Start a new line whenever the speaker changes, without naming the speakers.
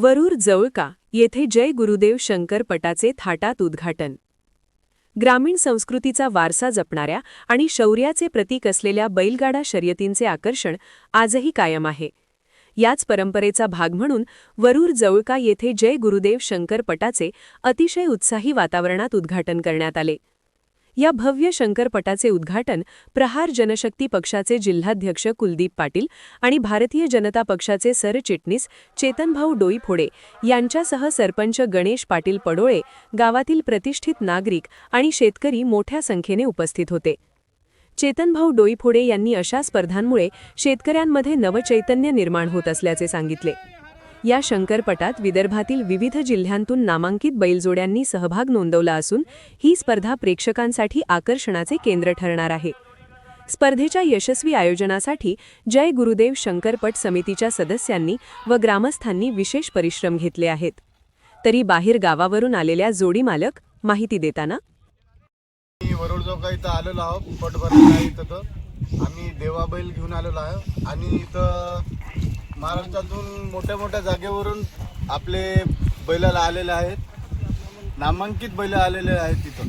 वरूर जवळका येथे जय गुरुदेव शंकर पटाचे थाटात उद्घाटन। ग्रामीण संस्कृतीचा वारसा जपणाऱ्या आणि शौर्याचे प्रतीक असलेल्या बैलगाडा शर्यतींचे आकर्षण आजही कायम आहे। याच परंपरेचा भाग म्हणून वरूर जवळका येथे जय गुरुदेव शंकर पटाचे अतिशय उत्साही वातावरणात उद्घाटन करण्यात आले। या भव्य शंकरपटाचे उद्घाटन प्रहार जनशक्ती पक्षाचे जिल्हाध्यक्ष कुलदीप पाटील आणि भारतीय जनता पक्षाचे सरचिटणीस चेतनभाऊ डोईफोडे यांच्यासह सरपंच गणेश पाटील पडोळे, गावातील प्रतिष्ठित नागरिक आणि शेतकरी मोठ्या संख्येने उपस्थित होते। चेतनभाऊ डोईफोडे यांनी अशा स्पर्धांमुळे शेतकऱ्यांमध्ये नवचैतन्य निर्माण होत असल्याचे सांगितले। या शंकरपटात विदर्भातील विविध जिल्ह्यांतून नामांकित बैलजोड्यांनी सहभाग नोंदवला असून ही स्पर्धा प्रेक्षकांसाठी आकर्षणाचे केंद्र ठरणार आहे। स्पर्धेच्या यशस्वी आयोजनासाठी जय गुरुदेव शंकरपट समितीच्या सदस्यांनी व ग्रामस्थांनी विशेष परिश्रम घेतले आहेत। तरी बाहेर गावावरून आलेल्या जोडी मालक माहिती देताना
वरूर जवळका इथं आलेलो आहोत। पट भरलेला आहे इथं आम्ही देवा बैल घेऊन आलेलो आहे आणि इथं महाराष्ट्रातून मोठ्या जागेवरून आपले बैलाला आलेले आहेत, नामांकित बैल आलेले आहेत। तिथं